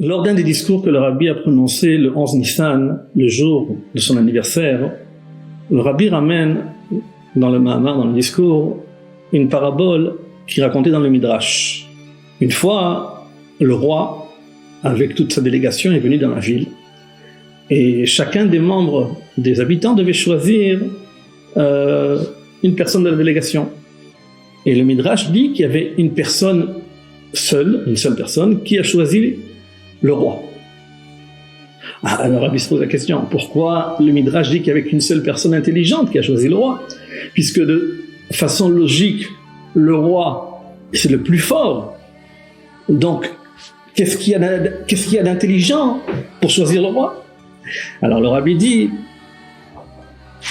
Lors d'un des discours que le rabbi a prononcé le 11 Nissan, le jour de son anniversaire, le rabbi ramène dans le Mahamar, dans le discours, une parabole qui est racontée dans le Midrash. Une fois, le roi, avec toute sa délégation, est venu dans la ville et chacun des membres des habitants devait choisir une personne de la délégation. Et le Midrash dit qu'il y avait une seule personne qui a choisi le roi. Alors Rabbi se pose la question, pourquoi le Midrash dit qu'il n'y avait qu'une seule personne intelligente qui a choisi le roi? Puisque de façon logique, le roi, c'est le plus fort. Donc, qu'est-ce qu'il y a d'intelligent pour choisir le roi? Alors le Rabbi dit,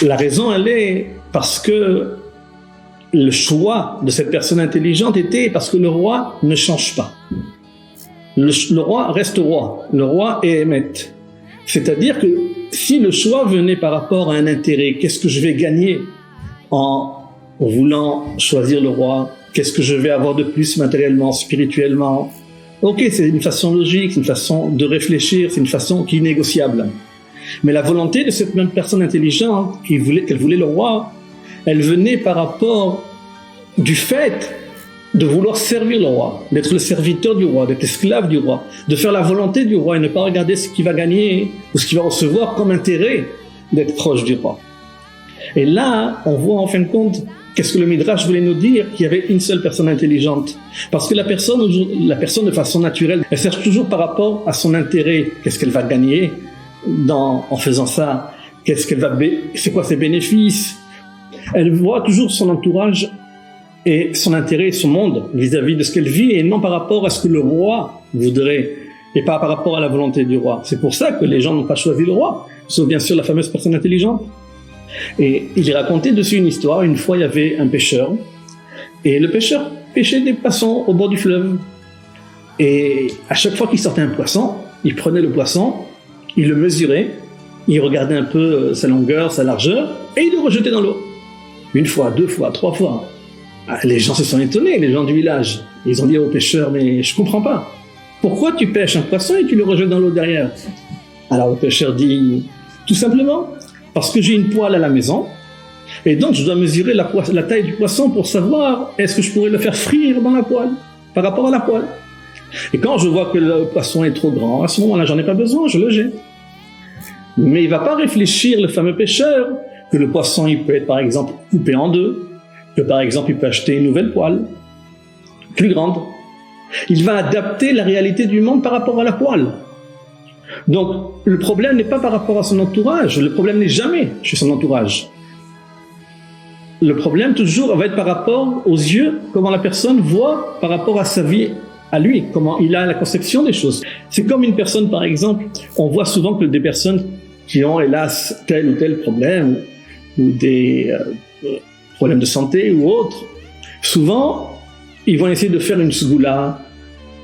la raison elle est parce que le choix de cette personne intelligente était parce que le roi ne change pas. Le roi reste roi. Le roi est émette. C'est-à-dire que si le choix venait par rapport à un intérêt, qu'est-ce que je vais gagner en voulant choisir le roi? Qu'est-ce que je vais avoir de plus matériellement, spirituellement? Ok, c'est une façon logique, c'est une façon de réfléchir, c'est une façon qui est négociable. Mais la volonté de cette même personne intelligente qu'elle voulait le roi, elle venait par rapport du fait de vouloir servir le roi, d'être le serviteur du roi, d'être esclave du roi, de faire la volonté du roi et ne pas regarder ce qu'il va gagner ou ce qu'il va recevoir comme intérêt d'être proche du roi. Et là, on voit en fin de compte qu'est-ce que le Midrash voulait nous dire, qu'il y avait une seule personne intelligente. Parce que la personne de façon naturelle, elle cherche toujours par rapport à son intérêt, qu'est-ce qu'elle va gagner en faisant ça, c'est quoi ses bénéfices. Elle voit toujours son entourage et son intérêt et son monde vis-à-vis de ce qu'elle vit et non par rapport à ce que le roi voudrait et pas par rapport à la volonté du roi. C'est pour ça que les gens n'ont pas choisi le roi, sauf bien sûr la fameuse personne intelligente. Et il est raconté dessus une histoire. Une fois il y avait un pêcheur et le pêcheur pêchait des poissons au bord du fleuve et à chaque fois qu'il sortait un poisson, il prenait le poisson, il le mesurait, il regardait un peu sa longueur, sa largeur et il le rejetait dans l'eau. Une fois, deux fois, trois fois. Les gens se sont étonnés, les gens du village. Ils ont dit au pêcheur, mais je comprends pas. Pourquoi tu pêches un poisson et tu le rejettes dans l'eau derrière? Alors le pêcheur dit, tout simplement, parce que j'ai une poêle à la maison, et donc je dois mesurer la taille du poisson pour savoir est-ce que je pourrais le faire frire dans la poêle, par rapport à la poêle. Et quand je vois que le poisson est trop grand, à ce moment-là, j'en ai pas besoin, je le jette. Mais il va pas réfléchir, le fameux pêcheur, que le poisson, il peut être par exemple coupé en deux, que par exemple il peut acheter une nouvelle poêle, plus grande. Il va adapter la réalité du monde par rapport à la poêle. Donc le problème n'est pas par rapport à son entourage, le problème n'est jamais chez son entourage. Le problème toujours va être par rapport aux yeux, comment la personne voit par rapport à sa vie, à lui, comment il a la conception des choses. C'est comme une personne par exemple, on voit souvent que des personnes qui ont hélas tel ou tel problème ou des problèmes de santé ou autres, souvent ils vont essayer de faire une sgoula,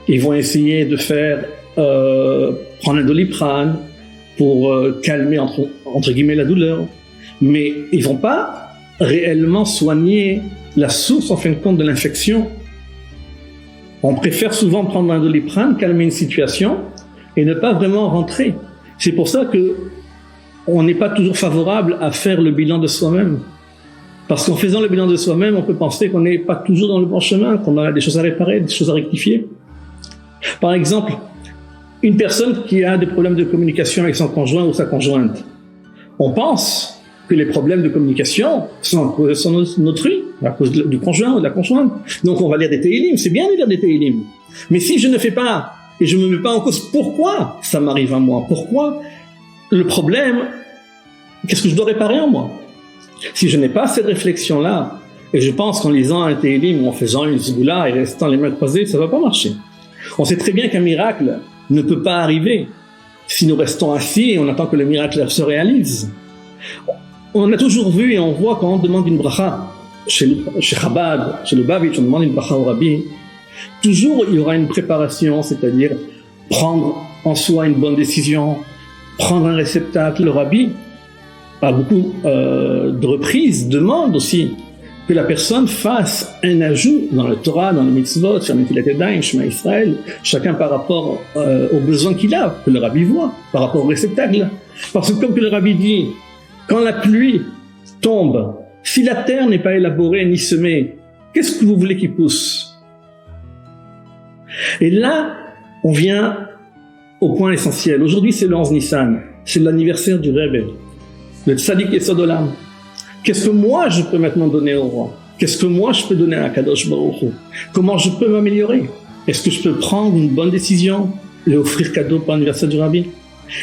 ils vont essayer de faire prendre un doliprane pour calmer entre guillemets la douleur, mais ils vont pas réellement soigner la source en fin de compte de l'infection. On préfère souvent prendre un doliprane, calmer une situation et ne pas vraiment rentrer. C'est pour ça que on n'est pas toujours favorable à faire le bilan de soi-même. Parce qu'en faisant le bilan de soi-même, on peut penser qu'on n'est pas toujours dans le bon chemin, qu'on a des choses à réparer, des choses à rectifier. Par exemple, une personne qui a des problèmes de communication avec son conjoint ou sa conjointe, on pense que les problèmes de communication sont à cause de son autrui, à cause du conjoint ou de la conjointe. Donc on va lire des Téhilim, c'est bien de lire des Téhilim. Mais si je ne fais pas, et je ne me mets pas en cause, pourquoi ça m'arrive à moi? Pourquoi le problème, qu'est-ce que je dois réparer en moi? Si je n'ai pas cette réflexion-là, et je pense qu'en lisant un Téhilim ou en faisant une zgoula et restant les mains croisées, ça ne va pas marcher. On sait très bien qu'un miracle ne peut pas arriver si nous restons assis et on attend que le miracle se réalise. On a toujours vu et on voit quand on demande une bracha, chez Chabad, chez le Babich, on demande une bracha au Rabbi, toujours il y aura une préparation, c'est-à-dire prendre en soi une bonne décision, prendre un réceptacle. Le Rabbi, à beaucoup de reprises, demande aussi que la personne fasse un ajout dans le Torah, dans le mitzvot, sur Netilat Yadayim, Shema Israël, chacun par rapport aux besoins qu'il a, que le rabbi voit, par rapport au réceptacle. Parce que comme que le rabbi dit, quand la pluie tombe, si la terre n'est pas élaborée ni semée, qu'est-ce que vous voulez qu'il pousse? Et là, on vient au point essentiel. Aujourd'hui, c'est le 11 Nissan, c'est l'anniversaire du Rebbe, le Tzadik Yesod Olam. Qu'est-ce que moi je peux maintenant donner au roi? Qu'est-ce que moi je peux donner à Kadosh Baruch Hu? Comment je peux m'améliorer? Est-ce que je peux prendre une bonne décision et offrir cadeau pour l'anniversaire du Rabbi?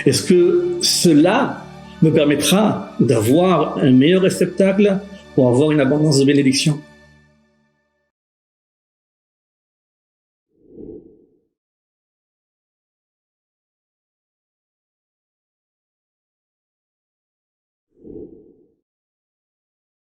Est-ce que cela me permettra d'avoir un meilleur réceptacle pour avoir une abondance de bénédictions?